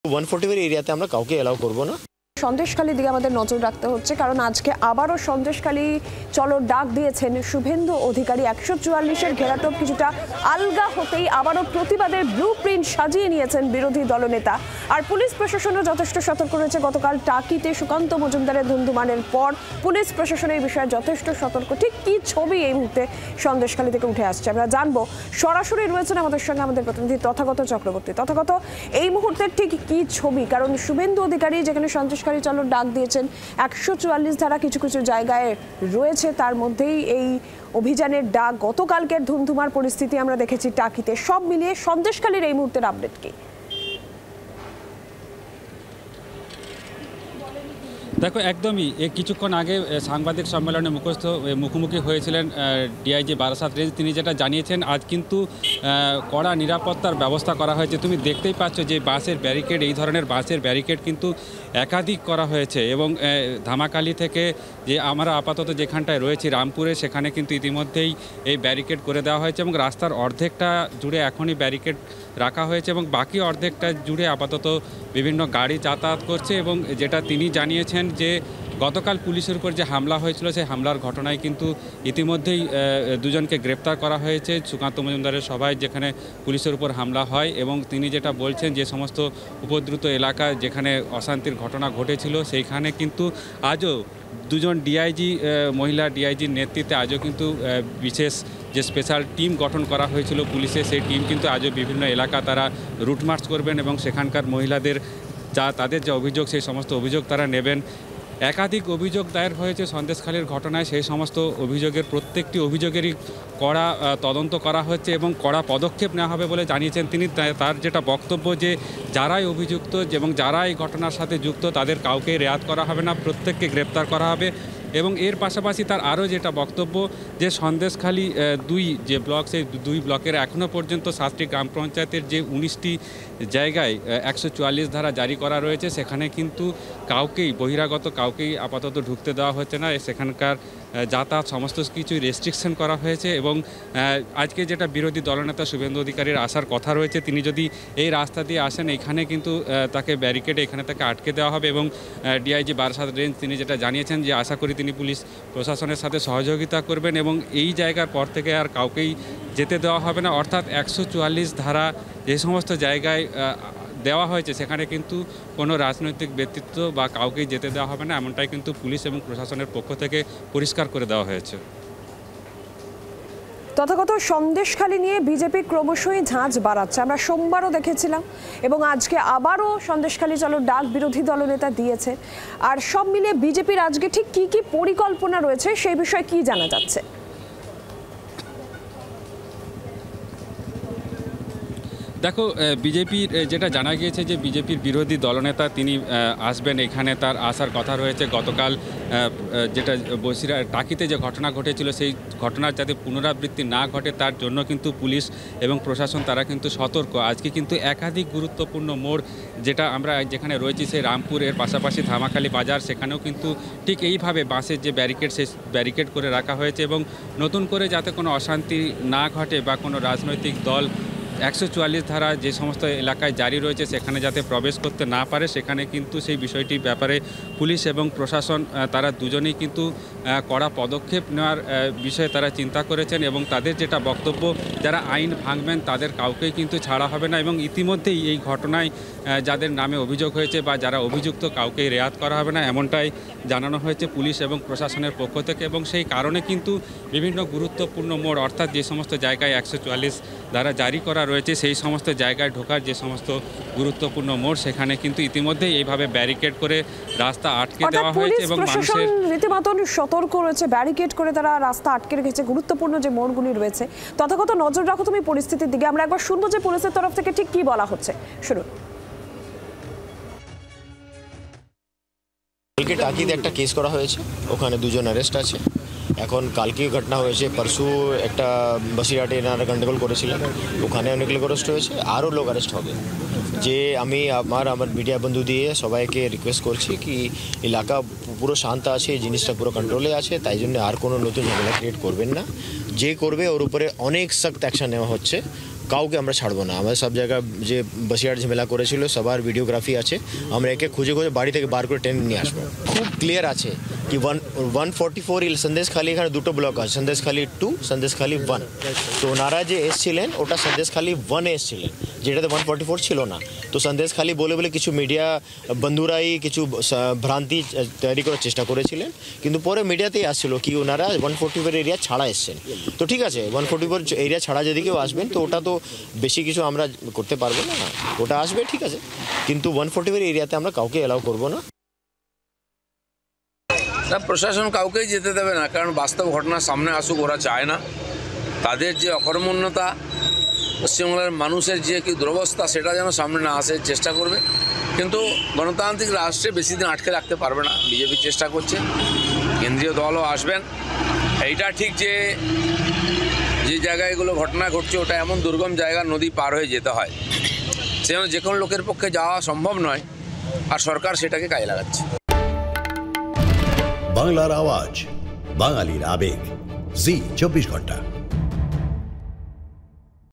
140 এরিয়াতে আমরা কাউকে এলাও করব না। সন্দেশখালীর দিকে আমাদের নজর রাখতে হচ্ছে, কারণ আজকে আবারও সন্দেশখালী চলো ডাক দিয়েছেন শুভেন্দু অধিকারী। 144-এর ঘেরাটোপ কিছুটা আলগা হতেই আবারও প্রতিবাদের ব্লু প্রিন্ট সাজিয়ে নিয়েছেন বিরোধী দলনেতা। আর পুলিশ প্রশাসনও যথেষ্ট সতর্ক রয়েছে। গতকাল টাকিতে সুকান্ত মজুমদারের ধুন্ধুমানের পর পুলিশ প্রশাসনের এই বিষয়ে যথেষ্ট সতর্ক। ঠিক কি ছবি এই মুহূর্তে সন্দেশখালী থেকে উঠে আসছে আমরা জানবো। সরাসরি রয়েছেন আমাদের সঙ্গে আমাদের প্রতিনিধি তথাগত চক্রবর্তী। তথাগত, এই মুহূর্তে ঠিক কি ছবি? কারণ শুভেন্দু অধিকারী যেখানে সন্দেশখালী চলো ডাক দিয়েছেন, 144 ধারা কিছু কিছু জায়গায় রয়েছে, তার মধ্যেই এই অভিযানের ডাক। গতকালকের ধুমধুমার পরিস্থিতি আমরা দেখেছি টাকিতে। সব মিলিয়ে সন্দেশখালীর এই মুহূর্তের আপডেট কি? দেখো, একদমই কিছুক্ষণ আগে সাংবাদিক সম্মেলনে মুখোমুখি হয়েছিলেন ডিআইজি বারাসাত রেঞ্জ। তিনি যেটা জানিয়েছেন, আজ কিন্তু কড়া নিরাপত্তার ব্যবস্থা করা হয়েছে। তুমি দেখতেই পাচ্ছ যে বাসের ব্যারিকেড, এই ধরনের বাসের ব্যারিকেড কিন্তু একাধিক করা হয়েছে। এবং ধামাখালি থেকে যে আমরা আপাতত যেখানটায় রয়েছি রামপুরে, সেখানে কিন্তু ইতিমধ্যেই এই ব্যারিকেড করে দেওয়া হয়েছে এবং রাস্তার অর্ধেকটা জুড়ে এখনই ব্যারিকেড রাখা হয়েছে এবং বাকি অর্ধেকটা জুড়ে আপাতত বিভিন্ন গাড়ি যাতায়াত করছে। এবং যেটা তিনি জানিয়েছেন যে গতকাল পুলিশের উপর যে হামলা হয়েছিল, সেই হামলার ঘটনায় কিন্তু ইতিমধ্যেই দুজনকে গ্রেপ্তার করা হয়েছে সুকান্ত মজুমদারের সভায়, যেখানে পুলিশের উপর হামলা হয়। এবং তিনি যেটা বলছেন, যে সমস্ত উপদ্রুত এলাকা যেখানে অশান্তির ঘটনা ঘটেছিল, সেইখানে কিন্তু আজও দুজন ডিআইজি, মহিলা ডিআইজির নেতৃত্বে আজও কিন্তু বিশেষ যে স্পেশাল টিম গঠন করা হয়েছিল পুলিশের, সেই টিম কিন্তু আজও বিভিন্ন এলাকা তারা রুট মার্চ করবেন এবং সেখানকার মহিলাদের তাদের যে অভিযোগ, সেই সমস্ত অভিযোগ তারা নেবেন। একাধিক অভিযোগ দায়ের হয়েছে সন্দেশখালীর ঘটনায়। সেই সমস্ত অভিযোগের প্রত্যেকটি অভিযোগেরই কড়া তদন্ত করা হচ্ছে এবং কড়া পদক্ষেপ নেওয়া হবে বলে জানিয়েছেন তিনি। তার যেটা বক্তব্য, যে যারাই অভিযুক্ত এবং যারা এই ঘটনার সাথে যুক্ত, তাদের কাউকে রেয়াত করা হবে না, প্রত্যেককে গ্রেপ্তার করা হবে। এবং এর পাশাপাশি তার আরও যেটা বক্তব্য, যে সন্দেশখালী 2 যে ব্লক, সেই 2 ব্লকের এখনও পর্যন্ত 7টি গ্রাম পঞ্চায়েতের যে 19টি জায়গায় 144 ধারা জারি করা রয়েছে, সেখানে কিন্তু বহিরাগত কাউকেই আপাতত ঢুকতে দেওয়া হচ্ছে না। সেখানকার যাতায়াত সমস্ত কিছুই রেস্ট্রিকশন করা হয়েছে। এবং আজকে যেটা বিরোধী দলনেতা শুভেন্দু অধিকারীর আসার কথা রয়েছে, তিনি যদি এই রাস্তা দিয়ে আসেন, এখানে কিন্তু তাকে ব্যারিকেডে এখানে তাকে আটকে দেওয়া হবে। এবং ডিআইজি বারাসাত রেঞ্জ তিনি যেটা জানিয়েছেন, যে আশা করি তিনি পুলিশ প্রশাসনের সাথে সহযোগিতা করবেন এবং এই জায়গার পর থেকে আর কাউকেই যেতে দেওয়া হবে না। অর্থাৎ 144 ধারা যে সমস্ত জায়গায় দেওয়া হয়েছে, সেখানে কিন্তু কোনো রাজনৈতিক ব্যক্তিত্ব বা কাউকেই যেতে দেওয়া হবে না, এমনটাই কিন্তু পুলিশ এবং প্রশাসনের পক্ষ থেকে পরিষ্কার করে দেওয়া হয়েছে। তথাগত, সন্দেশখালী নিয়ে বিজেপি ক্রমশই ঝাঁঝ বাড়াচ্ছে। আমরা সোমবারও দেখেছিলাম এবং আজকে আবারও সন্দেশখালী চলো ডাক বিরোধী দলনেতা দিয়েছে। আর সব মিলিয়ে বিজেপির আজকে ঠিক কি কি পরিকল্পনা রয়েছে, সেই বিষয়ে কি জানা যাচ্ছে? দেখো, বিজেপির যেটা জানা গিয়েছে, যে বিজেপির বিরোধী দলনেতা তিনি আসবেন, এখানে তার আসার কথা রয়েছে। গতকাল যেটা টাকিতে যে ঘটনা ঘটেছিল, সেই ঘটনার যাতে পুনরাবৃত্তি না ঘটে, তার জন্য কিন্তু পুলিশ এবং প্রশাসন তারা কিন্তু সতর্ক। আজকে কিন্তু একাধিক গুরুত্বপূর্ণ মোড়, যেটা আমরা যেখানে রয়েছি সেই রামপুরের পাশাপাশি ধামাখালি বাজার, সেখানেও কিন্তু ঠিক এইভাবে বাঁশের যে ব্যারিকেড, সেই ব্যারিকেড করে রাখা হয়েছে। এবং নতুন করে যাতে কোনো অশান্তি না ঘটে বা কোনো রাজনৈতিক দল 144 ধারা যে সমস্ত এলাকায় জারি রয়েছে, সেখানে যাতে প্রবেশ করতে না পারে, সেখানে কিন্তু সেই বিষয়টির ব্যাপারে পুলিশ এবং প্রশাসন তারা দুজনেই কিন্তু কড়া পদক্ষেপ নেওয়ার বিষয়ে তারা চিন্তা করেছেন। এবং তাদের যেটা বক্তব্য, যারা আইন ভাঙবেন তাদের কাউকেই কিন্তু ছাড়া হবে না। এবং ইতিমধ্যেই এই ঘটনায় যাদের নামে অভিযোগ হয়েছে বা যারা অভিযুক্ত, কাউকেই রেয়াত করা হবে না, এমনটাই জানানো হয়েছে পুলিশ এবং প্রশাসনের পক্ষ থেকে। এবং সেই কারণে কিন্তু বিভিন্ন গুরুত্বপূর্ণ মোড়, অর্থাৎ যে সমস্ত জায়গায় 144 ধারা জারি করা রয়েছে, সেই সমস্ত জায়গায় ঢোকার যে সমস্ত গুরুত্বপূর্ণ মোড়, সেখানে কিন্তু ইতিমধ্যেই এইভাবে ব্যারিকেড করে রাস্তা আটকে দেওয়া হয়েছে। এবং মানুষের রীতিমতো সতর্ক রয়েছে, ব্যারিকেড করে তারা রাস্তা আটকে রেখেছে গুরুত্বপূর্ণ যে মোড়গুলি রয়েছে। তথাগত, নজর রাখো তুমি পরিস্থিতির দিকে। আমরা একবার শুনবো যে পুলিশের তরফ থেকে ঠিক কি বলা হচ্ছে। শুনুন। কালকে টাকিতে একটা কেস করা হয়েছে, ওখানে 2 জন অ্যারেস্ট আছে। এখন কালকে ঘটনা হয়েছে, পরশু একটা বসিরহাটে এনারা গন্ডগোল করেছিলেন, ওখানে অনেক লোক অ্যারেস্ট হয়েছে, আরও লোক অ্যারেস্ট হবে। যে আমি আমার মিডিয়া বন্ধু দিয়ে সবাইকে রিকোয়েস্ট করছি কি এলাকা পুরো শান্ত আছে, জিনিসটা পুরো কন্ট্রোলে আছে, তাই জন্য আর কোনো নতুন ঝামেলা ক্রিয়েট করবেন না। যে করবে ওর উপরে অনেক সখ্ত অ্যাকশন নেওয়া হচ্ছে। কাউকে আমরা ছাড়বো না। আমাদের সব জায়গায় যে বসিরহাট ঝামেলা করেছিল সবার ভিডিওগ্রাফি আছে, আমরা একে খুঁজে খুঁজে বাড়ি থেকে বার করে টেনে নিয়ে আসবো। খুব ক্লিয়ার আছে কি 144 সন্দেশখালি, এখানে দুটো ব্লক আছে, সন্দেশখালি 2, সন্দেশখালি 1। তো ওনারা যে এসছিলেন ওটা সন্দেশখালি 1-এ এসছিলেন, যেটাতে 144 ছিল না। তো সন্দেশখালি বলে বলে কিছু মিডিয়া বন্ধুরাই কিছু ভ্রান্তি তৈরি করার চেষ্টা করেছিলেন, কিন্তু পরে মিডিয়াতেই আসছিল কি ওনারা 144 এরিয়া ছাড়া এসছেন। তো ঠিক আছে, 144 এরিয়া ছাড়া যদি কেউ আসবেন তো ওটা তো বেশি কিছু আমরা করতে পারবো না, ওটা আসবে ঠিক আছে, কিন্তু 144 এরিয়াতে আমরা কাউকে অ্যালাউ করবো না। প্রশাসন কাউকেই যেতে দেবে না, কারণ বাস্তব ঘটনা সামনে আসুক ওরা চায় না। তাদের যে অকর্মণ্যতা, পশ্চিমবাংলার মানুষের যে কি দুরবস্থা সেটা যেন সামনে না আসে চেষ্টা করবে, কিন্তু গণতান্ত্রিক রাষ্ট্রে বেশি দিন আটকে রাখতে পারবে না। বিজেপি চেষ্টা করছে, কেন্দ্রীয় দলও আসবেন। এইটা ঠিক যে যে জায়গায় এগুলো ঘটনা ঘটছে ওটা এমন দুর্গম জায়গা, নদী পার হয়ে যেতে হয়, সেজন্য যে কোনো লোকের পক্ষে যাওয়া সম্ভব নয়, আর সরকার সেটাকে কাজে লাগাচ্ছে। বাংলার আওয়াজ, বাঙালির আবেগ, জি 24 ঘন্টা।